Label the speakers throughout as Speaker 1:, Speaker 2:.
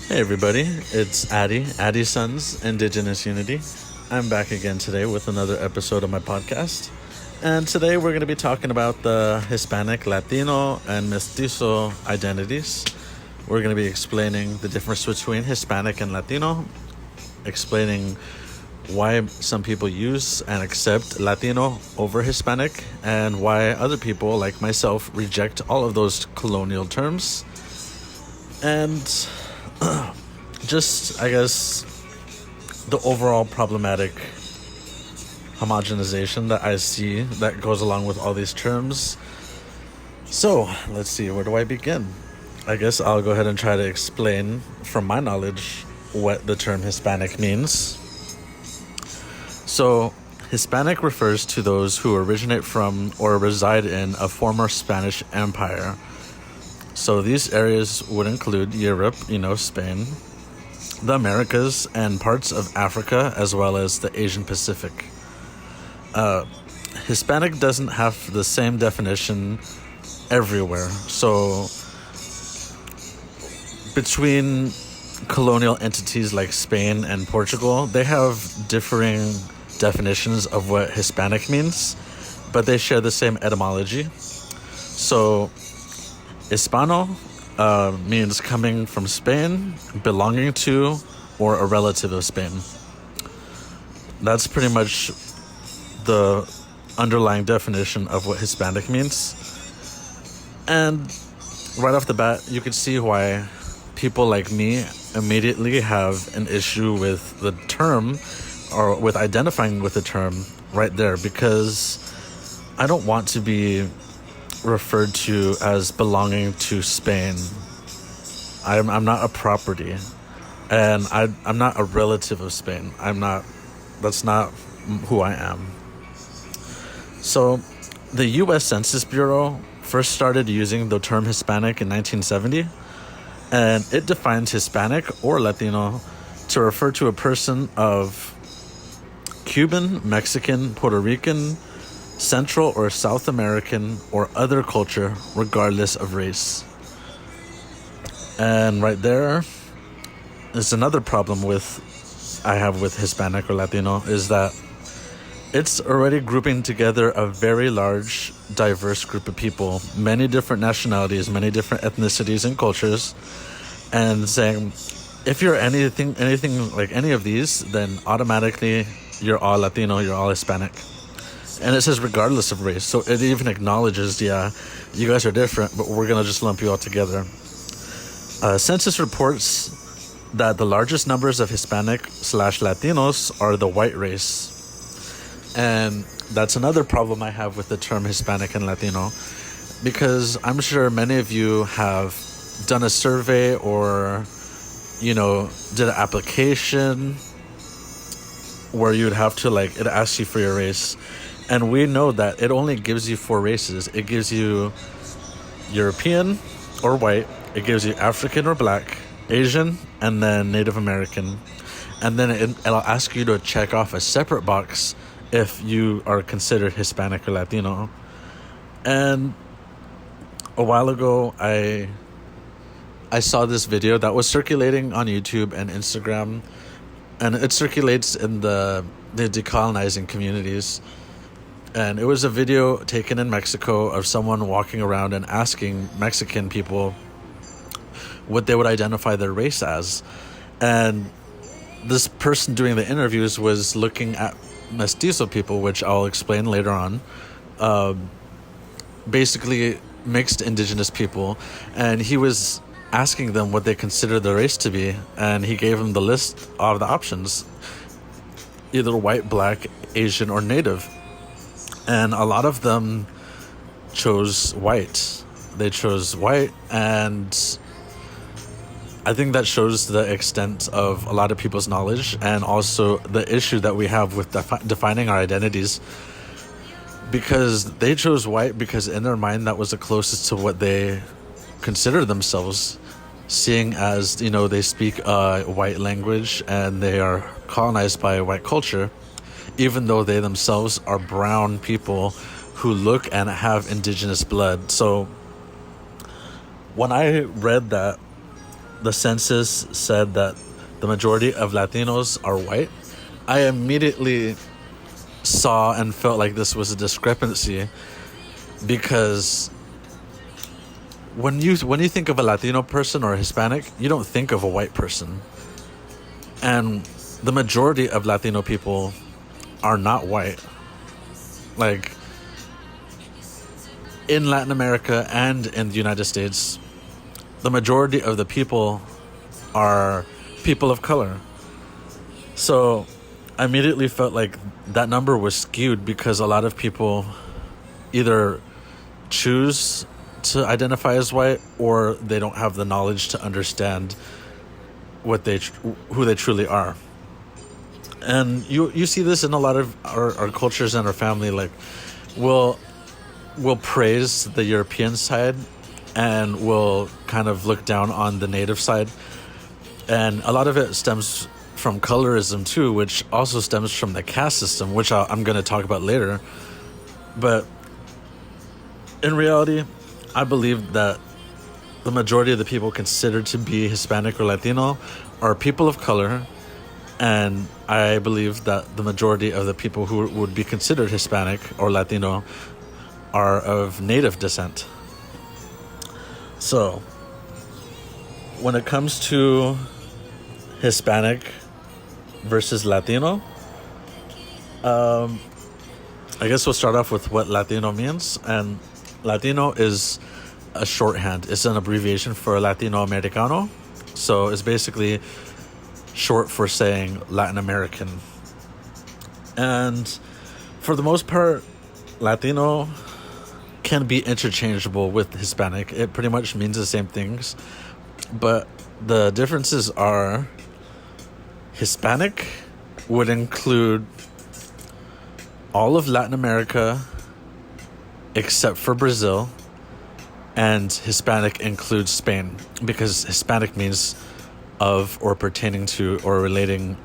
Speaker 1: Hey everybody, it's Addy Sons, Indigenousunity. I'm back again today with another episode of my podcast. And today we're going to be talking about the Hispanic, Latino, and Mestizo identities. We're going to be explaining the difference between Hispanic and Latino, explaining why some people use and accept Latino over Hispanic, and why other people, like myself, reject all of those colonial terms. And just, I guess, the overall problematic homogenization that I see that goes along with all these terms. So, let's see, where do I begin? I guess I'll go ahead and try to explain, from my knowledge, what the term Hispanic means. So, Hispanic refers to those who originate from or reside in a former Spanish empire. So these areas would include Europe, Spain, the Americas, and parts of Africa, as well as the Asian Pacific. Hispanic doesn't have the same definition everywhere. So between colonial entities like Spain and Portugal, they have differing definitions of what Hispanic means, but they share the same etymology. So Hispano means coming from Spain, belonging to, or a relative of Spain. That's pretty much the underlying definition of what Hispanic means. And right off the bat, you can see why people like me immediately have an issue with the term, or with identifying with the term right there, because I don't want to be referred to as belonging to Spain. I'm not a property, and I'm not a relative of Spain. That's not who I am. So the U.S. Census Bureau first started using the term Hispanic in 1970, and it defines Hispanic or Latino to refer to a person of Cuban, Mexican, Puerto Rican, Central or South American, or other culture, regardless of race. And right there is another problem I have with Hispanic or Latino, is that it's already grouping together a very large, diverse group of people, many different nationalities, many different ethnicities and cultures, and saying, if you're anything like any of these, then automatically you're all Latino, you're all Hispanic. And it says regardless of race. So it even acknowledges, yeah, you guys are different, but we're going to just lump you all together. Census reports that the largest numbers of Hispanic/Latinos are the white race. And that's another problem I have with the term Hispanic and Latino, because I'm sure many of you have done a survey or, did an application where you'd have to, it asks you for your race. And we know that it only gives you 4 races. It gives you European or white. It gives you African or black, Asian, and then Native American. And then it'll ask you to check off a separate box if you are considered Hispanic or Latino. And a while ago, I saw this video that was circulating on YouTube and Instagram. And it circulates in the decolonizing communities. And it was a video taken in Mexico of someone walking around and asking Mexican people what they would identify their race as. And this person doing the interviews was looking at Mestizo people, which I'll explain later on, basically mixed indigenous people. And he was asking them what they consider their race to be. And he gave them the list of the options, either white, black, Asian, or Native. And a lot of them chose white. They chose white, and I think that shows the extent of a lot of people's knowledge, and also the issue that we have with defining our identities. Because they chose white because in their mind that was the closest to what they consider themselves, seeing as, they speak a white language and they are colonized by white culture, even though they themselves are brown people who look and have indigenous blood. So when I read that the census said that the majority of Latinos are white, I immediately saw and felt like this was a discrepancy, because when you think of a Latino person or a Hispanic, you don't think of a white person. And the majority of Latino people are not white. Like, in Latin America and in the United States, the majority of the people are people of color. So I immediately felt like that number was skewed, because a lot of people either choose to identify as white, or they don't have the knowledge to understand who they truly are. And you see this in a lot of our cultures and our family. Like, we'll praise the European side, and we'll kind of look down on the native side. And a lot of it stems from colorism too, which also stems from the caste system, which I'm going to talk about later. But in reality, I believe that the majority of the people considered to be Hispanic or Latino are people of color, and I believe that the majority of the people who would be considered Hispanic or Latino are of native descent. So, when it comes to Hispanic versus Latino, I guess we'll start off with what Latino means. And Latino is a shorthand. It's an abbreviation for Latino Americano. So it's basically short for saying Latin American. And for the most part, Latino can be interchangeable with Hispanic. It pretty much means the same things. But the differences are, Hispanic would include all of Latin America except for Brazil, and Hispanic includes Spain, because Hispanic means of or pertaining to or relating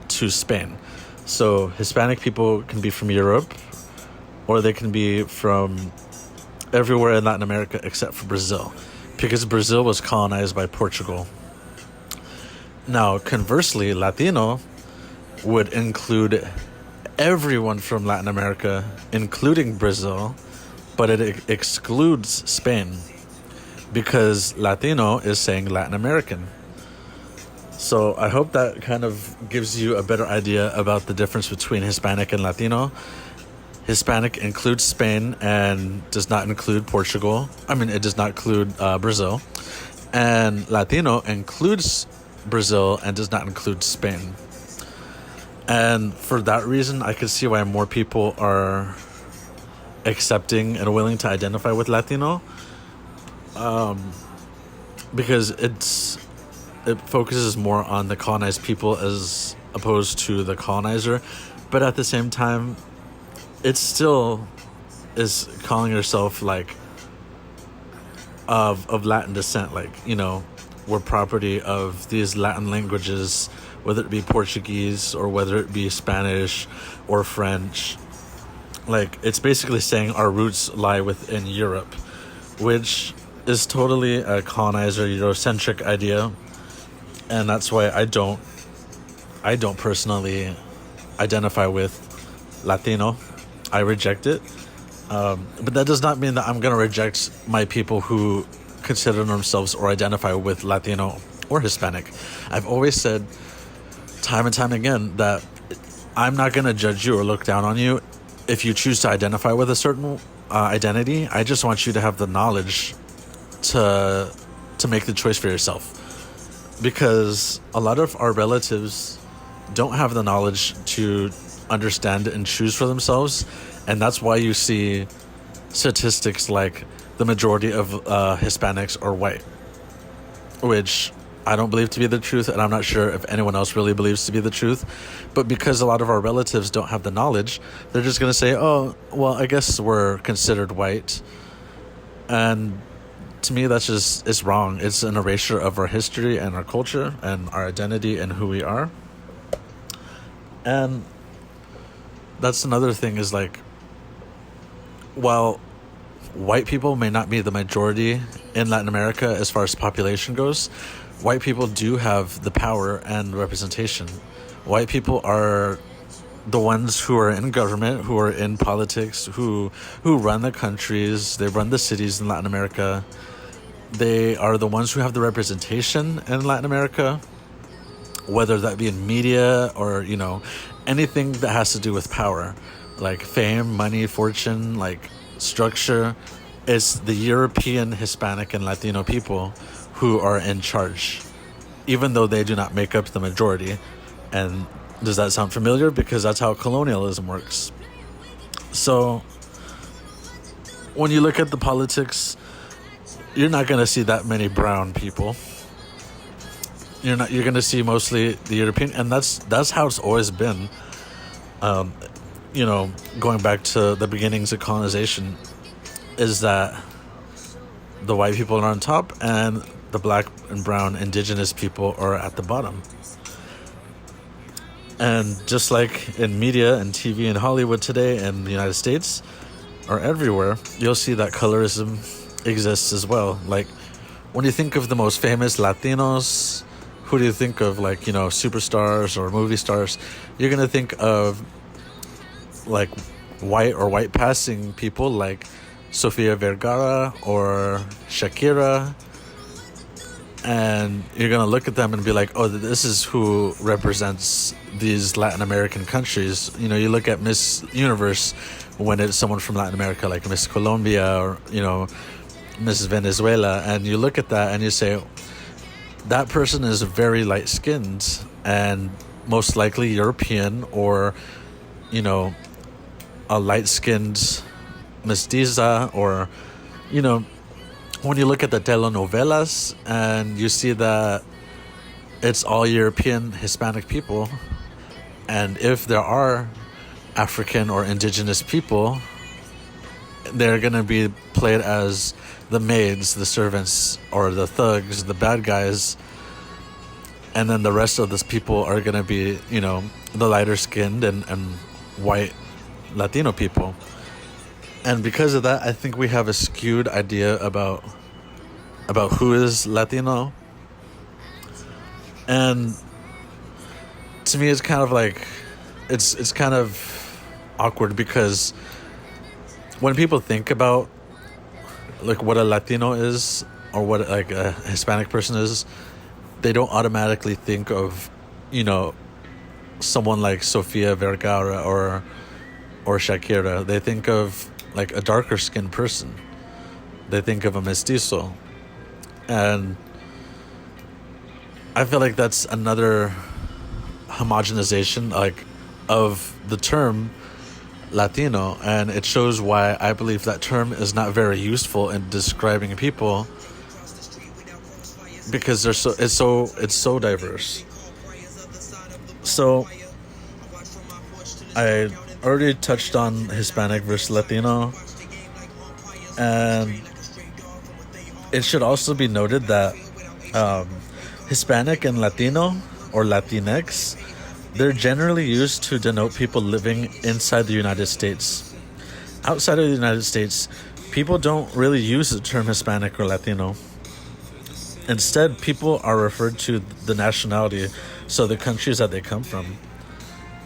Speaker 1: to Spain. So Hispanic people can be from Europe, or they can be from everywhere in Latin America except for Brazil, because Brazil was colonized by Portugal. Now, conversely, Latino would include everyone from Latin America, including Brazil, but it excludes Spain, because Latino is saying Latin American. So I hope that kind of gives you a better idea about the difference between Hispanic and Latino. Hispanic includes Spain and does not include Portugal. It does not include Brazil. And Latino includes Brazil and does not include Spain. And for that reason, I could see why more people are accepting and willing to identify with Latino, because it focuses more on the colonized people as opposed to the colonizer. But at the same time, it still is calling yourself like of Latin descent. Like, we're property of these Latin languages, whether it be Portuguese or whether it be Spanish or French. Like, it's basically saying our roots lie within Europe, which is totally a colonizer, Eurocentric idea. And that's why I don't personally identify with Latino. I reject it. But that does not mean that I'm going to reject my people who consider themselves or identify with Latino or Hispanic. I've always said time and time again that I'm not going to judge you or look down on you if you choose to identify with a certain identity. I just want you to have the knowledge to make the choice for yourself. Because a lot of our relatives don't have the knowledge to understand and choose for themselves. And that's why you see statistics like the majority of Hispanics are white, which I don't believe to be the truth, and I'm not sure if anyone else really believes to be the truth. But because a lot of our relatives don't have the knowledge, they're just going to say, oh, well, I guess we're considered white. And to me, it's wrong. It's an erasure of our history and our culture and our identity and who we are. And that's another thing, is like, while white people may not be the majority in Latin America as far as population goes, white people do have the power and representation. White people are the ones who are in government, who are in politics, who run the countries, they run the cities in Latin America. They are the ones who have the representation in Latin America, whether that be in media or, anything that has to do with power, like fame, money, fortune, like structure. It's the European, Hispanic, and Latino people who are in charge, even though they do not make up the majority. And does that sound familiar? Because that's how colonialism works. So when you look at the politics, you're not going to see that many brown people. You're going to see mostly the European, and that's how it's always been. Going back to the beginnings of colonization, is that the white people are on top and the black and brown indigenous people are at the bottom. And just like in media and TV and Hollywood today and the United States or everywhere, you'll see that colorism exists as well. Like, when you think of the most famous Latinos, who do you think of? Like, superstars or movie stars? You're going to think of like white or white passing people like Sofia Vergara or Shakira. And you're going to look at them and be like, oh, this is who represents these Latin American countries. You look at Miss Universe when it's someone from Latin America, like Miss Colombia or, Miss Venezuela. And you look at that and you say, that person is very light-skinned and most likely European or, a light-skinned mestiza or, when you look at the telenovelas and you see that it's all European Hispanic people, and if there are African or indigenous people, they're going to be played as the maids, the servants, or the thugs, the bad guys, and then the rest of those people are going to be, the lighter skinned and white Latino people. And because of that, I think we have a skewed idea about who is Latino. And to me, it's kind of like, it's kind of awkward, because when people think about like what a Latino is or what like a Hispanic person is, they don't automatically think of, someone like Sofia Vergara or Shakira. They think of like a darker skinned person. They think of a mestizo. And I feel like that's another homogenization like of the term Latino, and it shows why I believe that term is not very useful in describing people, because it's so diverse. So I already touched on Hispanic versus Latino, and it should also be noted that Hispanic and Latino, or Latinx, they're generally used to denote people living inside the United States. Outside of the United States, people don't really use the term Hispanic or Latino. Instead, people are referred to the nationality, so the countries that they come from,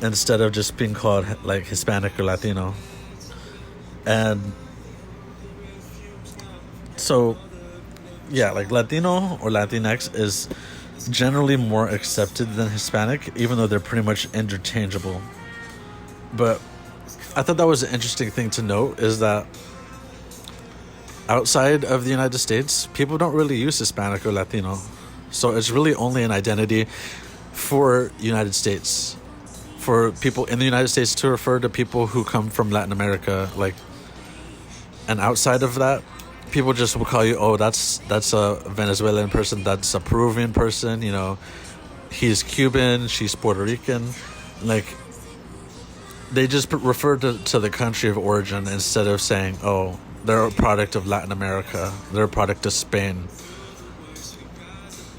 Speaker 1: instead of just being called like Hispanic or Latino. And so, yeah, like Latino or Latinx is generally more accepted than Hispanic, even though they're pretty much interchangeable. But I thought that was an interesting thing to note, is that outside of the United States, people don't really use Hispanic or Latino. So it's really only an identity for United States, for people in the United States to refer to people who come from Latin America, like, and outside of that, people just will call you, oh, that's a Venezuelan person, that's a Peruvian person, he's Cuban, she's Puerto Rican. Like, they just refer to the country of origin instead of saying, oh, they're a product of Latin America, they're a product of Spain.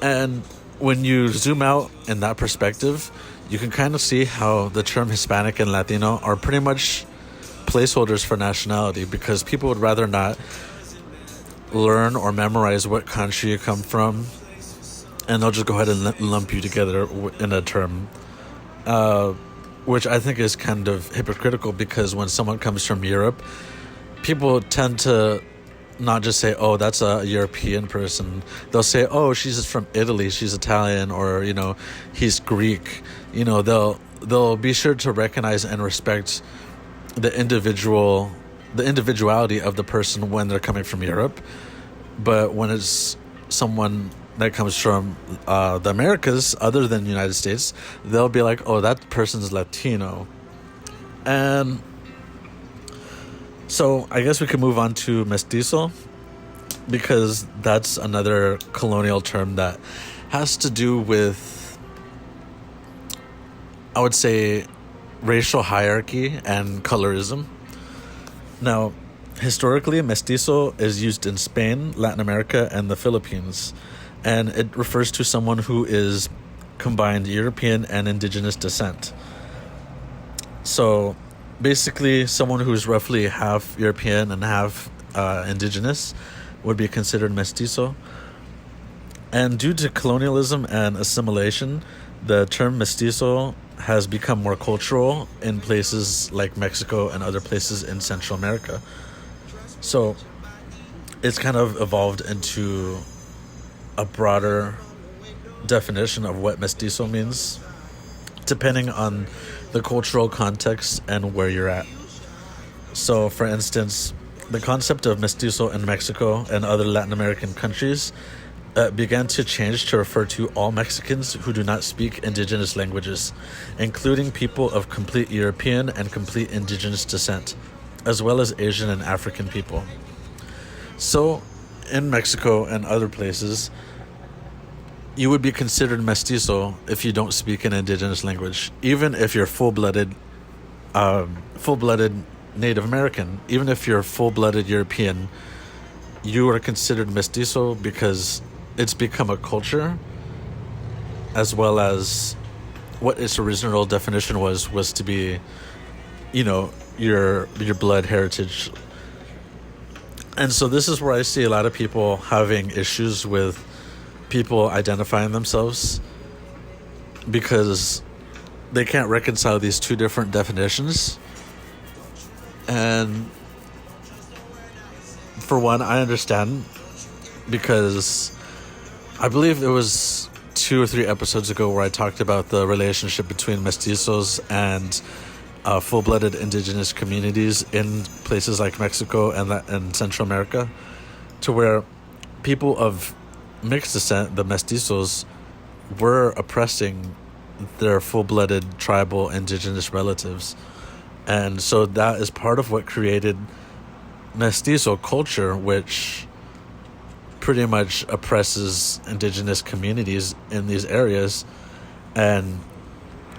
Speaker 1: And when you zoom out in that perspective, you can kind of see how the term Hispanic and Latino are pretty much placeholders for nationality, because people would rather not learn or memorize what country you come from and they'll just go ahead and lump you together in a term, which I think is kind of hypocritical, because when someone comes from Europe, people tend to not just say, oh, that's a European person. They'll say, oh, she's from Italy, she's Italian, or, he's Greek. They'll be sure to recognize and respect the individuality of the person when they're coming from Europe. But when it's someone that comes from the Americas, other than the United States, they'll be like, oh, that person's Latino. And so I guess we could move on to mestizo, because that's another colonial term that has to do with, I would say, racial hierarchy and colorism. Now, historically, mestizo is used in Spain, Latin America, and the Philippines, and it refers to someone who is combined European and indigenous descent. So basically, someone who's roughly half European and half indigenous would be considered mestizo. And due to colonialism and assimilation, the term mestizo has become more cultural in places like Mexico and other places in Central America. So it's kind of evolved into a broader definition of what mestizo means, depending on the cultural context and where you're at. So, for instance, the concept of mestizo in Mexico and other Latin American countries began to change to refer to all Mexicans who do not speak indigenous languages, including people of complete European and complete indigenous descent, as well as Asian and African people. So, in Mexico and other places, you would be considered mestizo if you don't speak an indigenous language, even if you're full-blooded Native American, even if you're full-blooded European, you are considered mestizo because it's become a culture, as well as what its original definition was to be, your blood heritage. And so this is where I see a lot of people having issues with people identifying themselves, because they can't reconcile these two different definitions. And for one, I understand, because I believe it was 2 or 3 episodes ago where I talked about the relationship between mestizos and full-blooded indigenous communities in places like Mexico and Central America, to where people of mixed descent, the mestizos, were oppressing their full-blooded tribal indigenous relatives. And so that is part of what created mestizo culture, which pretty much oppresses indigenous communities in these areas. And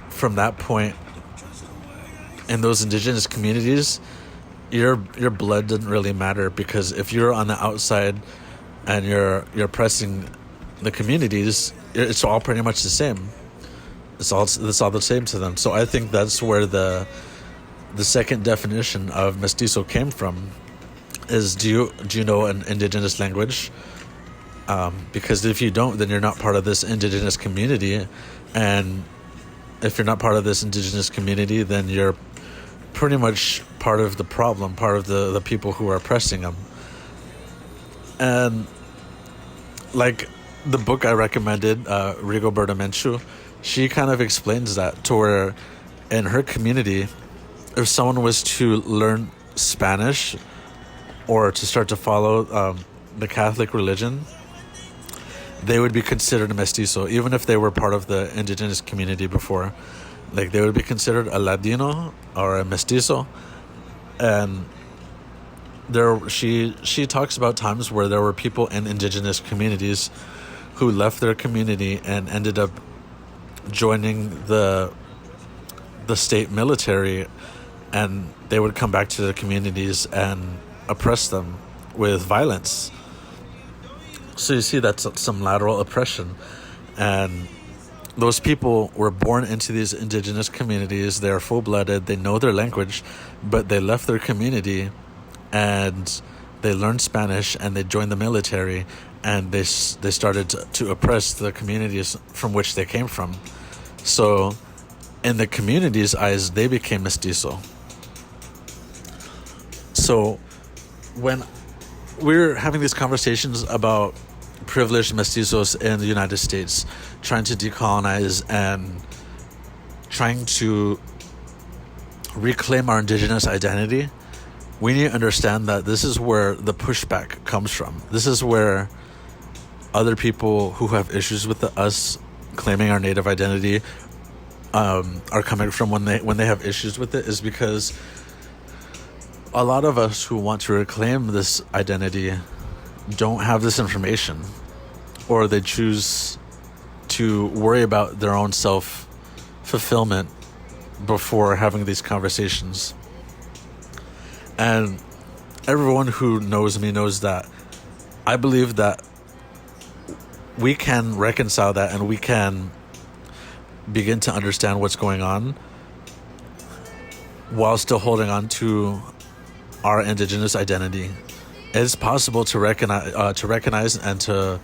Speaker 1: from that point, in those indigenous communities, your blood doesn't really matter, because if you're on the outside and you're oppressing the communities, it's all pretty much the same. It's all the same to them. So I think that's where the second definition of mestizo came from, is do you know an indigenous language? Because if you don't, then you're not part of this indigenous community, and if you're not part of this indigenous community, then you're pretty much part of the problem, part of the people who are oppressing them. And like the book I recommended, Rigoberta Menchú, she kind of explains that, to where in her community, if someone was to learn Spanish or to start to follow the Catholic religion, they would be considered a mestizo, even if they were part of the indigenous community before. Like, they would be considered a Latino or a mestizo. And she talks about times where there were people in indigenous communities who left their community and ended up joining the state military, and they would come back to their communities and oppress them with violence. So you see, that's some lateral oppression. And those people were born into these indigenous communities. They're full-blooded. They know their language, but they left their community and they learned Spanish and they joined the military, and they started to oppress the communities from which they came from. So in the community's eyes, they became mestizo. So when we're having these conversations about privileged mestizos in the United States, trying to decolonize and trying to reclaim our indigenous identity, we need to understand that this is where the pushback comes from. This is where other people who have issues with us claiming our native identity are coming from when they have issues with it, is because a lot of us who want to reclaim this identity don't have this information, or they choose to worry about their own self-fulfillment before having these conversations. And everyone who knows me knows that I believe that we can reconcile that, and we can begin to understand what's going on while still holding on to our indigenous identity. It's possible to recognize and to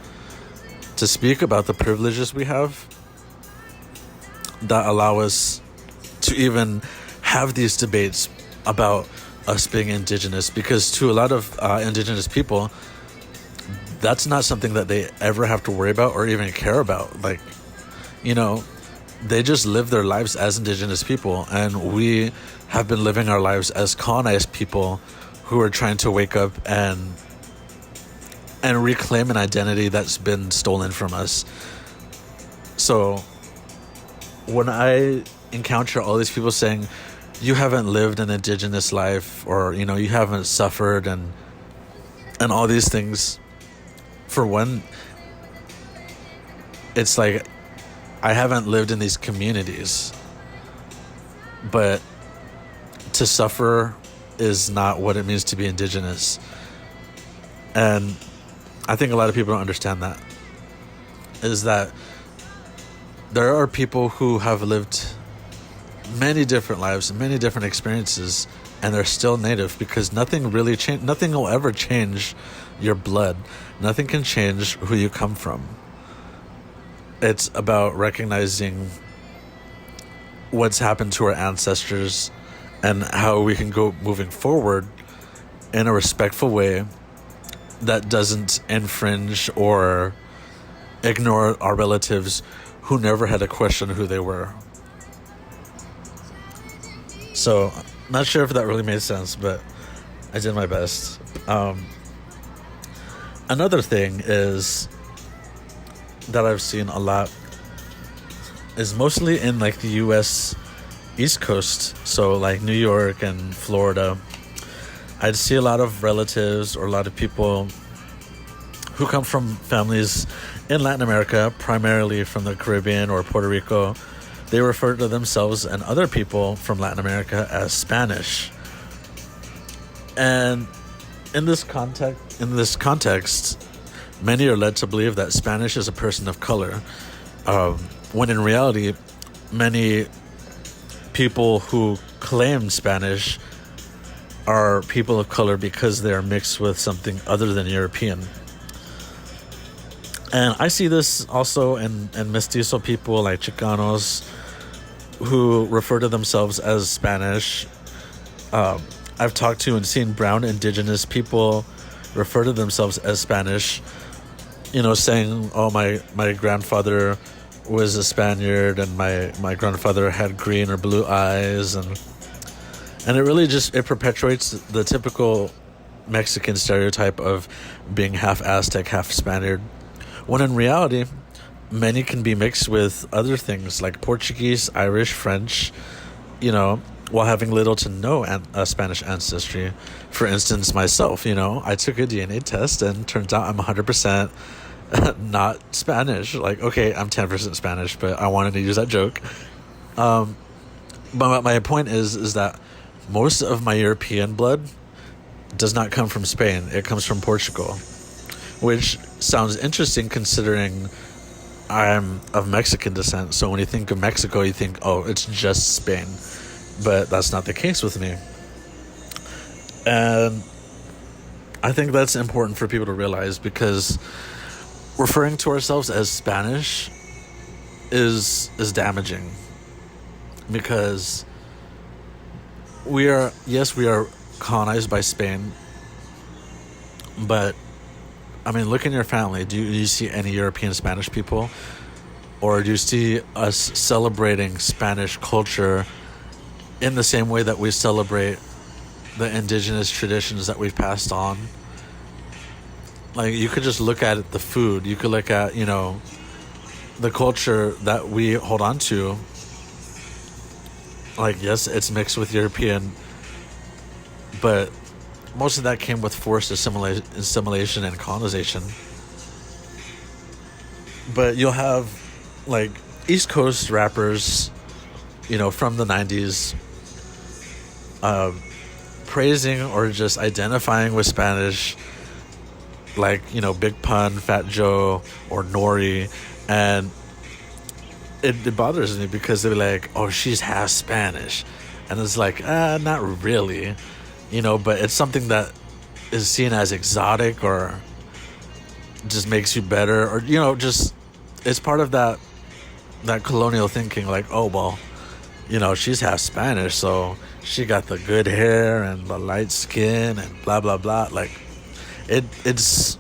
Speaker 1: speak about the privileges we have that allow us to even have these debates about us being indigenous, because to a lot of indigenous people, that's not something that they ever have to worry about or even care about. Like, they just live their lives as indigenous people, and we have been living our lives as colonized people who are trying to wake up and reclaim an identity that's been stolen from us. So when I encounter all these people saying, you haven't lived an indigenous life, or you haven't suffered and all these things, for one, it's like, I haven't lived in these communities, but to suffer is not what it means to be indigenous. And I think a lot of people don't understand that, is that there are people who have lived many different lives and many different experiences, and they're still native, because nothing really nothing will ever change your blood. Nothing can change who you come from. It's about recognizing what's happened to our ancestors and how we can go moving forward in a respectful way that doesn't infringe or ignore our relatives who never had to question who they were. So, not sure if that really made sense, but I did my best. Another thing is that I've seen a lot is mostly in like the US East Coast, so like New York and Florida. I'd see a lot of relatives or a lot of people who come from families in Latin America, primarily from the Caribbean or Puerto Rico. They refer to themselves and other people from Latin America as Spanish. And in this context, many are led to believe that Spanish is a person of color, when in reality, many people who claim Spanish are people of color because they are mixed with something other than European. And I see this also in mestizo people like Chicanos who refer to themselves as Spanish. I've talked to and seen brown indigenous people refer to themselves as Spanish, saying, oh, my grandfather was a Spaniard and my grandfather had green or blue eyes, and it really it perpetuates the typical Mexican stereotype of being half Aztec, half Spaniard, when in reality, many can be mixed with other things like Portuguese, Irish, French, while having little to no Spanish ancestry. For instance, myself, I took a DNA test and turns out I'm 100% not Spanish. Like, okay, I'm 10% Spanish, but I wanted to use that joke. But my point is that most of my European blood does not come from Spain. It comes from Portugal, which sounds interesting considering I'm of Mexican descent. So when you think of Mexico, you think, oh, it's just Spain. But that's not the case with me. And I think that's important for people to realize, because referring to ourselves as Spanish is damaging, because we are colonized by Spain, but I mean, look in your family. Do you see any European Spanish people? Or do you see us celebrating Spanish culture in the same way that we celebrate the indigenous traditions that we've passed on? Like, you could just look at the food. You could look at, the culture that we hold on to. Like, yes, it's mixed with European, but most of that came with forced assimilation and colonization. But you'll have, like, East Coast rappers, from the 90s, praising or just identifying with Spanish, like, Big Pun, Fat Joe, or Nori, and it bothers me because they're like, oh, she's half Spanish, and it's like, not really, but it's something that is seen as exotic, or just makes you better, or just it's part of that colonial thinking, like, oh, well, she's half Spanish, so she got the good hair and the light skin and blah blah blah. Like, it's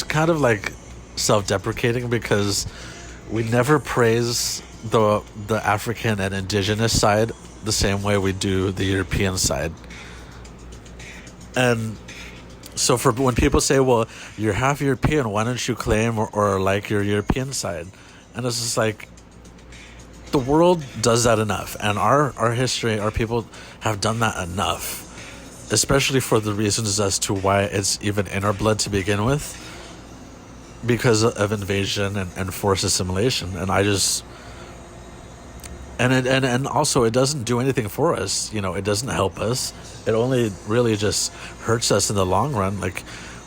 Speaker 1: kind of like self-deprecating, because we never praise the African and indigenous side the same way we do the European side. And so for when people say, well, you're half European, why don't you claim or like your European side? And it's just like, the world does that enough, and our history, our people have done that enough, especially for the reasons as to why it's even in our blood to begin with, because of invasion and forced assimilation. And I just, and also, it doesn't do anything for us. It doesn't help us. It only really just hurts us in the long run. Like,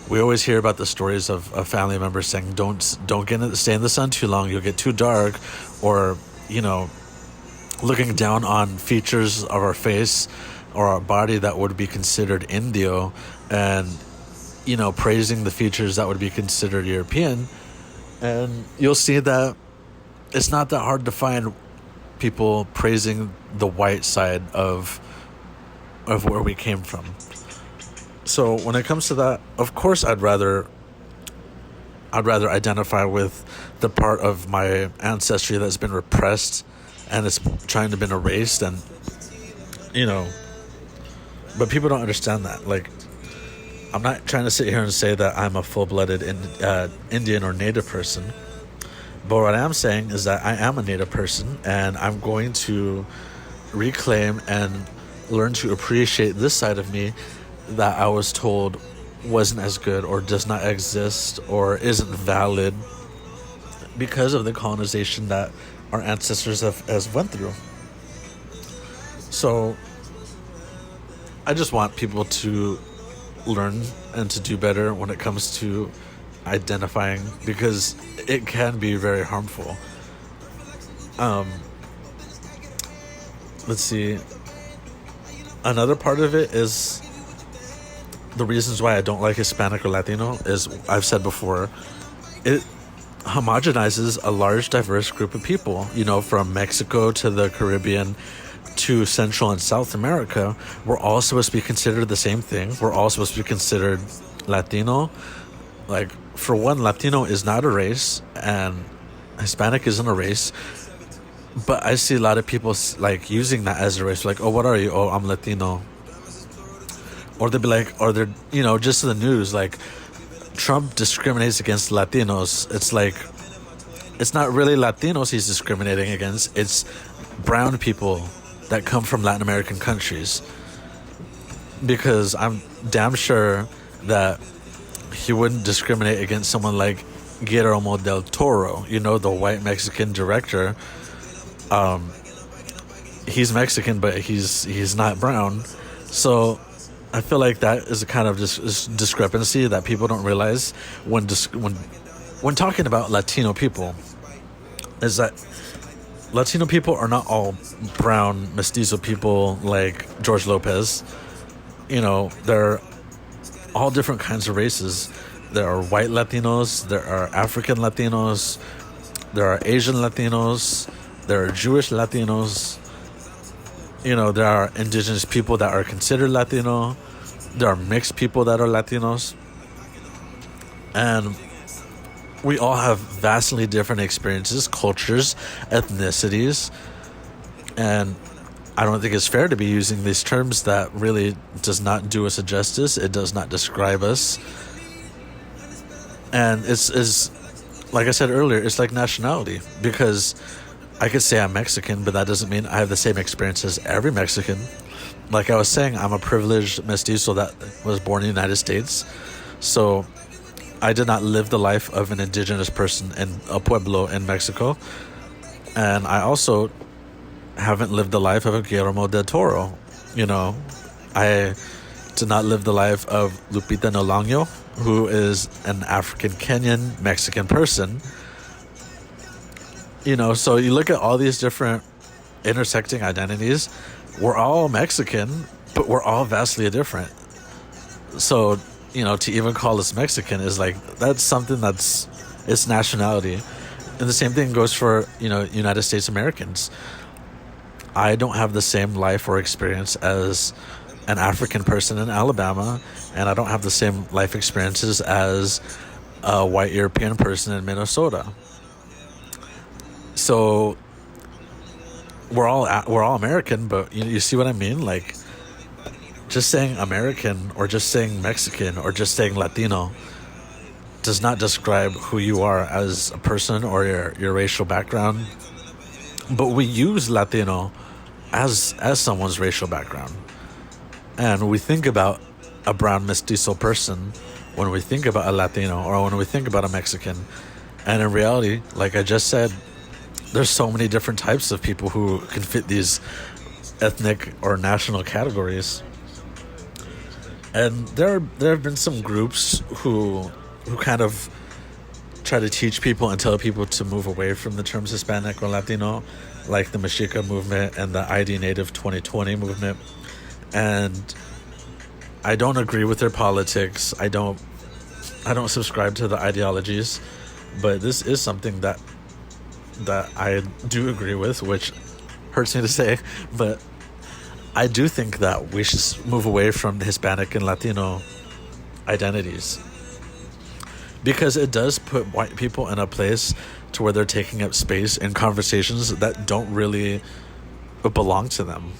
Speaker 1: we always hear about the stories of family members saying, don't stay in the sun too long, you'll get too dark, or looking down on features of our face or our body that would be considered Indio, and praising the features that would be considered European. And you'll see that it's not that hard to find people praising the white side of where we came from. So when it comes to that, of course I'd rather identify with the part of my ancestry that's been repressed and it's trying to been erased, and but people don't understand that. Like, I'm not trying to sit here and say that I'm a full-blooded Indian or Native person, but what I am saying is that I am a Native person, and I'm going to reclaim and learn to appreciate this side of me that I was told wasn't as good, or does not exist, or isn't valid because of the colonization that our ancestors has went through. So I just want people to learn and to do better when it comes to identifying, because it can be very harmful. Let's see. Another part of it is the reasons why I don't like Hispanic or Latino is, I've said before, it homogenizes a large, diverse group of people, from Mexico to the Caribbean to Central and South America. We're all supposed to be considered the same thing. We're all supposed to be considered Latino. Like, for one, Latino is not a race, and Hispanic isn't a race. But I see a lot of people like using that as a race. Like, oh, what are you? Oh, I'm Latino. Or they'll be like, or they're, just in the news, like, Trump discriminates against Latinos. It's like, it's not really Latinos he's discriminating against. It's brown people that come from Latin American countries. Because I'm damn sure that he wouldn't discriminate against someone like Guillermo del Toro, the white Mexican director. He's Mexican, but he's not brown. So I feel like that is a kind of discrepancy that people don't realize when talking about Latino people, is that Latino people are not all brown Mestizo people like George Lopez. there are all different kinds of races. There are white Latinos, there are African Latinos, there are Asian Latinos, there are Jewish Latinos, there are indigenous people that are considered Latino, there are mixed people that are Latinos, and we all have vastly different experiences, cultures, ethnicities, and I don't think it's fair to be using these terms that really does not do us a justice. It does not describe us. And it's like I said earlier, it's like nationality, because I could say I'm Mexican, but that doesn't mean I have the same experience as every Mexican. Like I was saying, I'm a privileged mestizo that was born in the United States. So I did not live the life of an indigenous person in a pueblo in Mexico. And I also haven't lived the life of a Guillermo del Toro. I did not live the life of Lupita Nyong'o, who is an African Kenyan Mexican person. So you look at all these different intersecting identities. We're all Mexican, but we're all vastly different. So, to even call us Mexican is like, that's something it's nationality. And the same thing goes for, United States Americans. I don't have the same life or experience as an African person in Alabama, and I don't have the same life experiences as a white European person in Minnesota. So we're all American, but you see what I mean? Like, just saying American or just saying Mexican or just saying Latino does not describe who you are as a person or your racial background. But we use Latino as someone's racial background. And we think about a brown mestizo person when we think about a Latino or when we think about a Mexican. And in reality, like I just said, there's so many different types of people who can fit these ethnic or national categories. And there have been some groups who kind of try to teach people and tell people to move away from the terms Hispanic or Latino, like the Mexica movement and the ID Native 2020 movement. And I don't agree with their politics. I don't subscribe to the ideologies, but this is something that I do agree with, which hurts me to say, but I do think that we should move away from the Hispanic and Latino identities, because it does put white people in a place to where they're taking up space in conversations that don't really belong to them.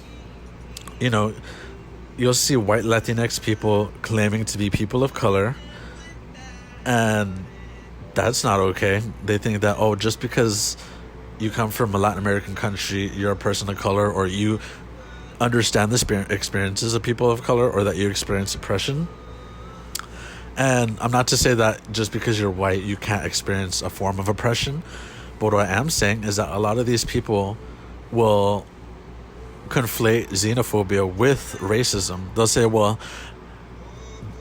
Speaker 1: You'll see white Latinx people claiming to be people of color, and that's not okay. They think that, just because you come from a Latin American country, you're a person of color, or you understand the experiences of people of color, or that you experience oppression. And I'm not to say that just because you're white, you can't experience a form of oppression. But what I am saying is that a lot of these people will conflate xenophobia with racism. They'll say, well,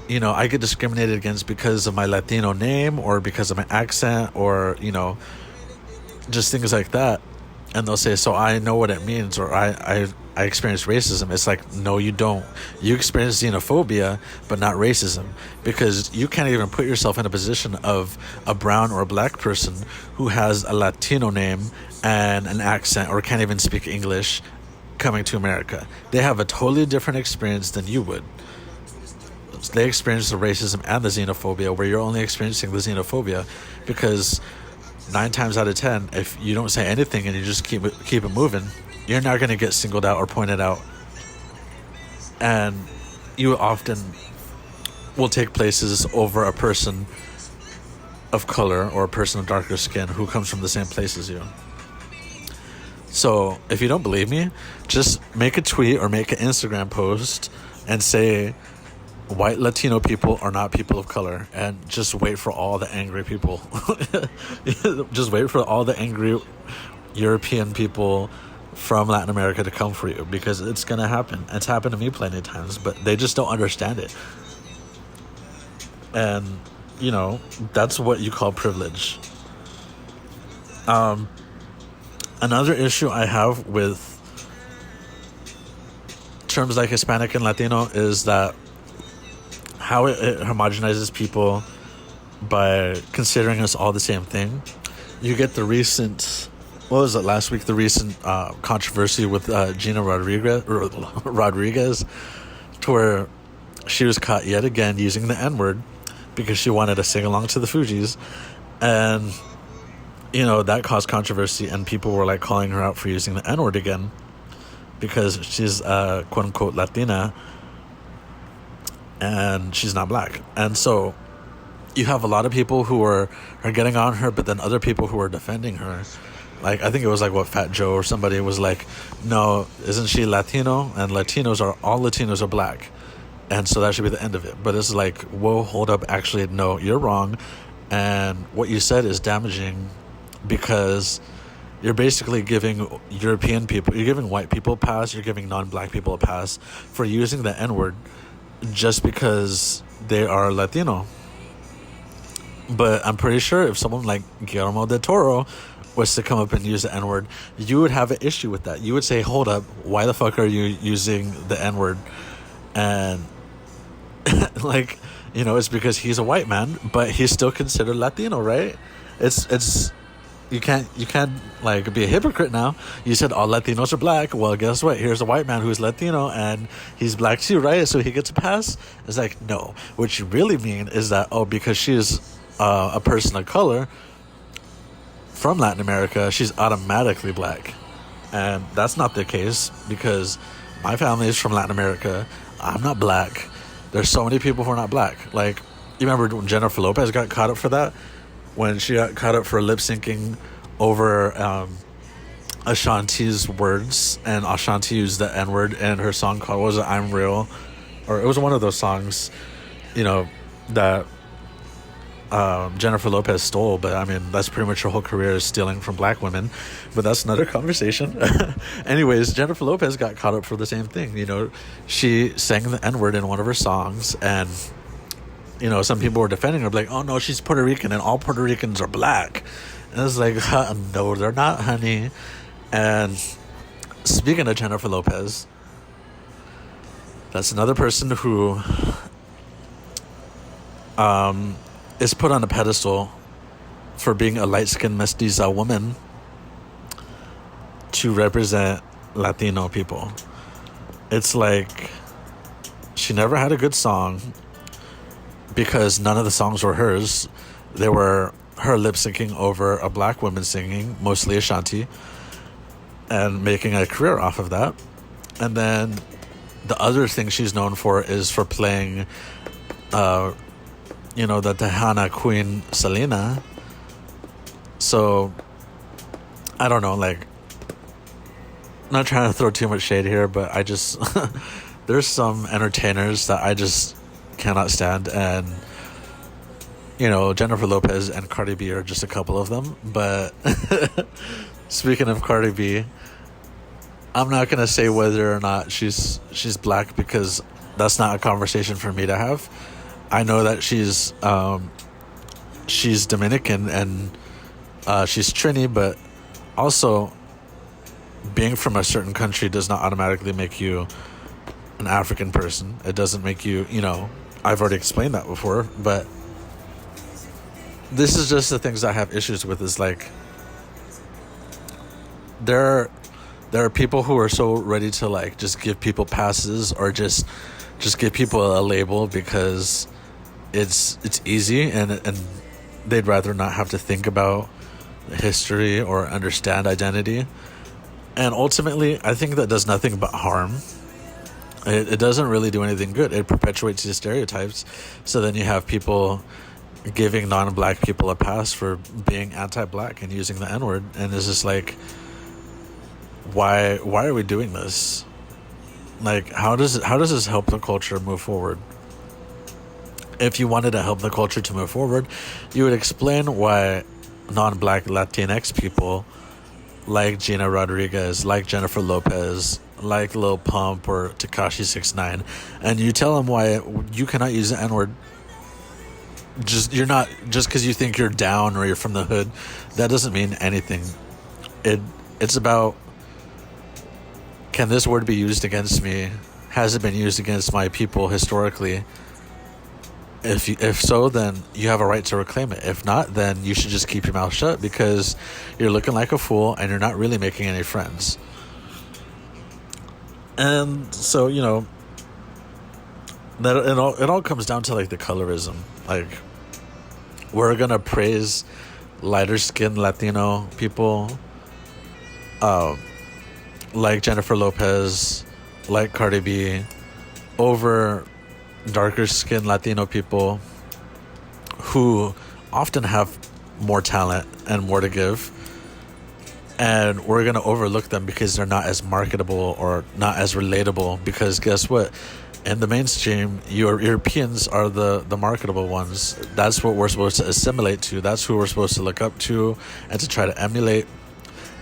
Speaker 1: I get discriminated against because of my Latino name or because of my accent or, just things like that. And they'll say, so I know what it means, or I experience racism. It's like, no, you don't. You experience xenophobia, but not racism, because you can't even put yourself in a position of a brown or a black person who has a Latino name and an accent or can't even speak English coming to America. They have a totally different experience than you would. They experience the racism and the xenophobia, where you're only experiencing the xenophobia because 9 times out of 10, if you don't say anything and you just keep it moving, you're not going to get singled out or pointed out. And you often will take places over a person of color or a person of darker skin who comes from the same place as you. So if you don't believe me, just make a tweet or make an Instagram post and say, white Latino people are not people of color, and just wait for all the angry people. Just wait for all the angry European people from Latin America to come for you, because it's going to happen. It's happened to me plenty of times, but they just don't understand it. And, that's what you call privilege. Another issue I have with terms like Hispanic and Latino is that how it homogenizes people by considering us all the same thing. You get the recent, what was it, last week, the recent controversy with Gina Rodriguez, to where she was caught yet again using the N-word because she wanted to sing along to the Fugees. And, that caused controversy, and people were like calling her out for using the N-word again because she's quote-unquote Latina and she's not black. And so you have a lot of people who are getting on her, but then other people who are defending her. Like, I think it was like, Fat Joe or somebody was like, no, isn't she Latino? And all Latinos are black. And so that should be the end of it. But it's like, whoa, hold up. Actually, no, you're wrong. And what you said is damaging because you're basically giving European people, you're giving white people a pass, you're giving non-black people a pass for using the N-word just because they are Latino. But I'm pretty sure if someone like Guillermo del Toro was to come up and use the N-word, you would have an issue with that. You would say, hold up, why the fuck are you using the N-word? And like, it's because he's a white man, but he's still considered Latino, right? It's you can't like be a hypocrite now. You said all Latinos are black. Well, guess what? Here's a white man who's Latino and he's black too, right? So he gets a pass. It's like, no. What you really mean is that, because she's a person of color from Latin America, she's automatically black. And that's not the case because my family is from Latin America. I'm not black. There's so many people who are not black. Like, you remember when Jennifer Lopez got caught up for that? When she got caught up for lip syncing over Ashanti's words, and Ashanti used the N-word in her song called, what was it, I'm Real? Or it was one of those songs, that Jennifer Lopez stole, but I mean, that's pretty much her whole career is stealing from black women, but that's another conversation. Anyways, Jennifer Lopez got caught up for the same thing. She sang the N-word in one of her songs, and some people were defending her, like, oh no, she's Puerto Rican and all Puerto Ricans are black. And it's like, no, they're not, honey. And speaking of Jennifer Lopez, that's another person who is put on a pedestal for being a light-skinned mestiza woman to represent Latino people. It's like she never had a good song because none of the songs were hers. They were her lip-syncing over a black woman singing, mostly Ashanti, and making a career off of that. And then the other thing she's known for is for playing the Tejana queen Selena. So I don't know, like, not trying to throw too much shade here, but I just there's some entertainers that I just cannot stand, and Jennifer Lopez and Cardi B are just a couple of them. But speaking of Cardi B, I'm not gonna say whether or not she's black because that's not a conversation for me to have. I know that she's Dominican and she's Trini, but also being from a certain country does not automatically make you an African person. It doesn't make you, I've already explained that before, but this is just the things I have issues with, is like there are people who are so ready to like just give people passes or just give people a label because it's easy, and they'd rather not have to think about history or understand identity. And ultimately, I think that does nothing but harm. It doesn't really do anything good. It perpetuates these stereotypes. So then you have people giving non-black people a pass for being anti-black and using the N-word, and it's just like, why are we doing this? Like, how does this help the culture move forward? If you wanted to help the culture to move forward, you would explain why non-black Latinx people like Gina Rodriguez, like Jennifer Lopez, like Lil Pump or Tekashi 6ix9ine, and you tell them why you cannot use the N-word. Just because you think you're down or you're from the hood, that doesn't mean anything. It's about, can this word be used against me? Has it been used against my people historically? If so, then you have a right to reclaim it. If not, then you should just keep your mouth shut, because you're looking like a fool and you're not really making any friends. And so, that it all comes down to like the colorism. Like, we're gonna praise lighter skinned Latino people, like Jennifer Lopez, like Cardi B, over darker skinned Latino people who often have more talent and more to give, and we're going to overlook them because they're not as marketable or not as relatable. Because guess what, in the mainstream, your Europeans are the marketable ones. That's what we're supposed to assimilate to. That's who we're supposed to look up to and to try to emulate.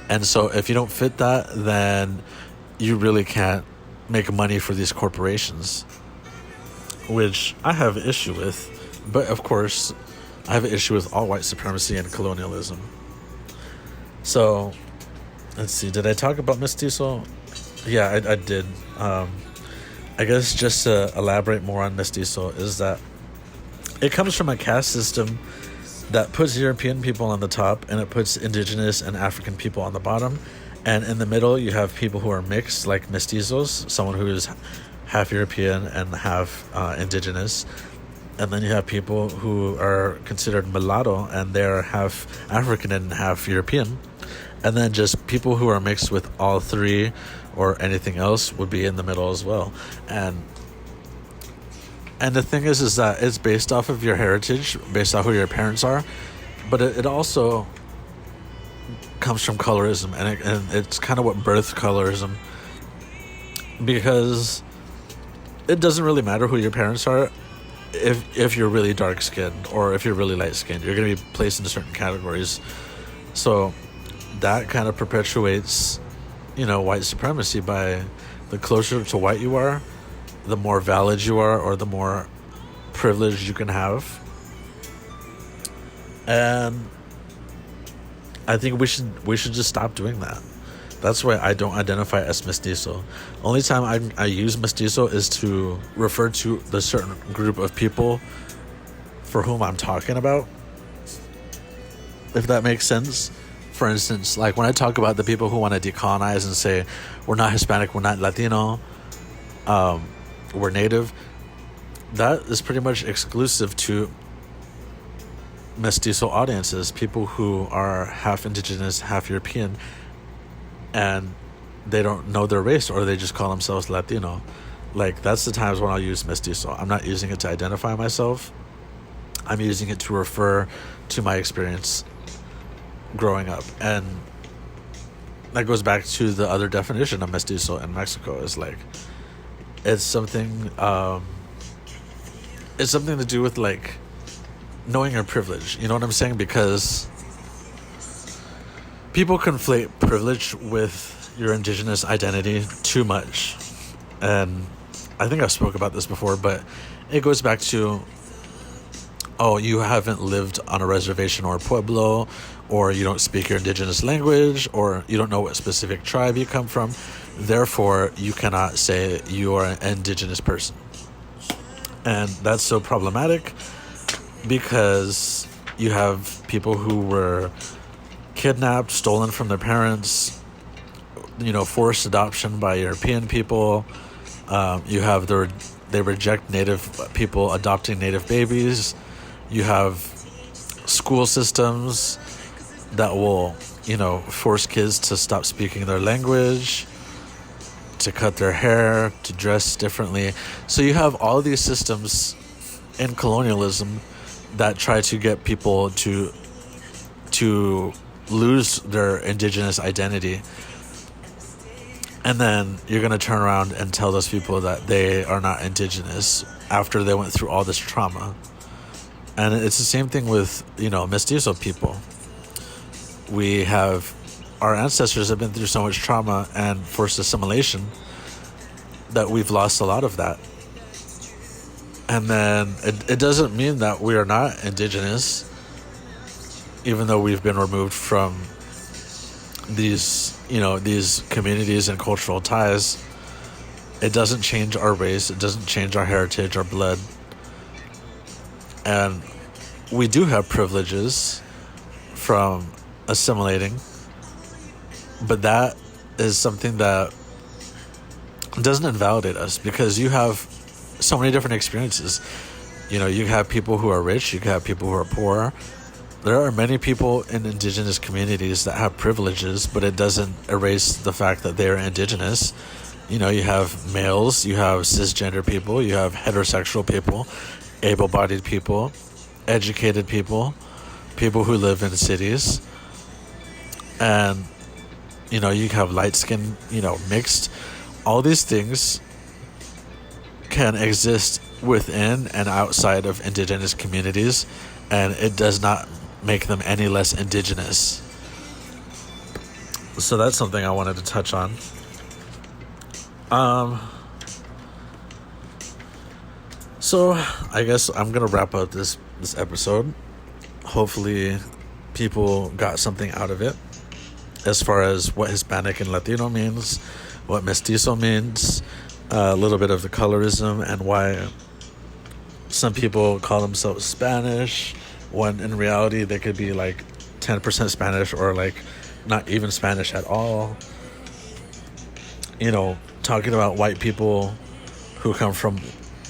Speaker 1: And so if you don't fit that, then you really can't make money for these corporations, which I have an issue with. But of course, I have an issue with all white supremacy and colonialism. So, let's see. Did I talk about Mestizo? Yeah, I did. I guess just to elaborate more on Mestizo is that it comes from a caste system that puts European people on the top and it puts indigenous and African people on the bottom. And in the middle, you have people who are mixed, like mestizos, someone who is half European and half indigenous. And then you have people who are considered mulatto, and they're half African and half European. And then just people who are mixed with all three or anything else would be in the middle as well. And the thing is that it's based off of your heritage, based off who your parents are. But it also comes from colorism, and it's kind of what birthed colorism, because it doesn't really matter who your parents are. If you're really dark skinned or if you're really light skinned, you're going to be placed into certain categories. So that kind of perpetuates, white supremacy. By the closer to white you are, the more valid you are, or the more privilege you can have. And I think we should just stop doing that. That's why I don't identify as mestizo. Only time I use mestizo is to refer to the certain group of people for whom I'm talking about, if that makes sense. For instance, like when I talk about the people who want to decolonize and say, we're not Hispanic, we're not Latino, we're Native, that is pretty much exclusive to mestizo audiences, people who are half indigenous, half European, and they don't know their race, or they just call themselves Latino. Like, that's the times when I'll use mestizo. I'm not using it to identify myself. I'm using it to refer to my experience growing up. And that goes back to the other definition of mestizo in Mexico. Is like, it's something to do with like knowing your privilege. You know what I'm saying? Because people conflate privilege with your indigenous identity too much. And I think I spoke about this before, but it goes back to, you haven't lived on a reservation or a pueblo, or you don't speak your indigenous language, or you don't know what specific tribe you come from. Therefore, you cannot say you are an indigenous person. And that's so problematic, because you have people who were kidnapped, stolen from their parents, forced adoption by European people. You have they reject Native people adopting Native babies. You have school systems that will, force kids to stop speaking their language, to cut their hair, to dress differently. So you have all these systems in colonialism that try to get people to lose their indigenous identity. And then you're going to turn around and tell those people that they are not indigenous after they went through all this trauma. And it's the same thing with, mestizo people. Our ancestors have been through so much trauma and forced assimilation that we've lost a lot of that. And then it doesn't mean that we are not indigenous, even though we've been removed from these communities and cultural ties. It doesn't change our race. It doesn't change our heritage, our blood. And we do have privileges from assimilating, but that is something that doesn't invalidate us, because you have so many different experiences. You know, you have people who are rich, you have people who are poor. There are many people in indigenous communities that have privileges, but it doesn't erase the fact that they're indigenous. You know, you have males, you have cisgender people, you have heterosexual people, able-bodied people, educated people, people who live in cities. And, you know, you have light skin, you know, mixed. All these things can exist within and outside of indigenous communities, and it does not make them any less indigenous. So that's something I wanted to touch on. So I guess I'm gonna wrap up this episode. Hopefully people got something out of it as far as what Hispanic and Latino means, what Mestizo means, a little bit of the colorism, and why some people call themselves Spanish when in reality they could be like 10% Spanish, or like not even Spanish at all. You know, talking about white people who come from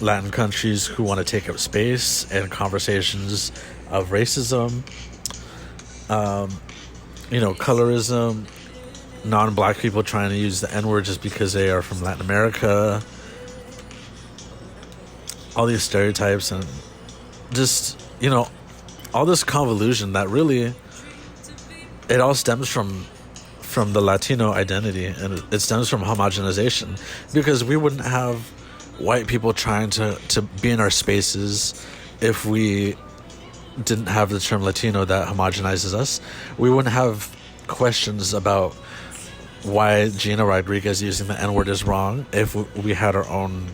Speaker 1: Latin countries who want to take up space, and conversations of racism, you know, colorism, non-black people trying to use the N-word just because they are from Latin America, all these stereotypes, and just, you know, all this convolution that really, it all stems from the Latino identity, and it stems from homogenization, because we wouldn't have white people trying to be in our spaces if we didn't have the term Latino that homogenizes us. We wouldn't have questions about why Gina Rodriguez using the N-word is wrong if we had our own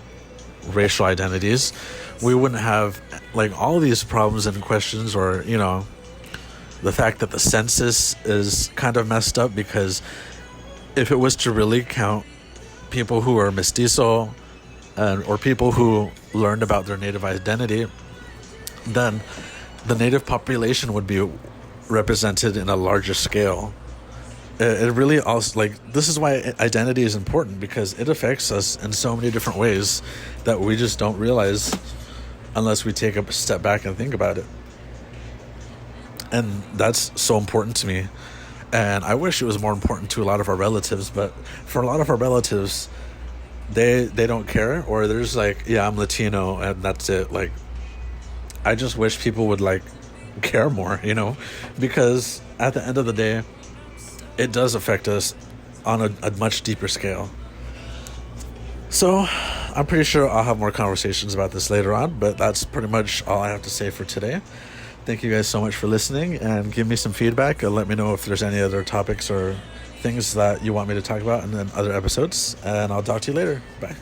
Speaker 1: racial identities. We wouldn't have like all these problems and questions, or, you know, the fact that the census is kind of messed up, because if it was to really count people who are mestizo, or people who learned about their native identity, then the native population would be represented in a larger scale. It really also, like, this is why identity is important, because it affects us in so many different ways that we just don't realize unless we take a step back and think about it. And that's so important to me. And I wish it was more important to a lot of our relatives, but for a lot of our relatives, they don't care, or they're just like, yeah, I'm Latino, and that's it. Like, I just wish people would, like, care more, you know, because at the end of the day, it does affect us on a much deeper scale. So I'm pretty sure I'll have more conversations about this later on, but that's pretty much all I have to say for today. Thank you guys so much for listening, and give me some feedback, and let me know if there's any other topics or things that you want me to talk about in other episodes, and I'll talk to you later. Bye.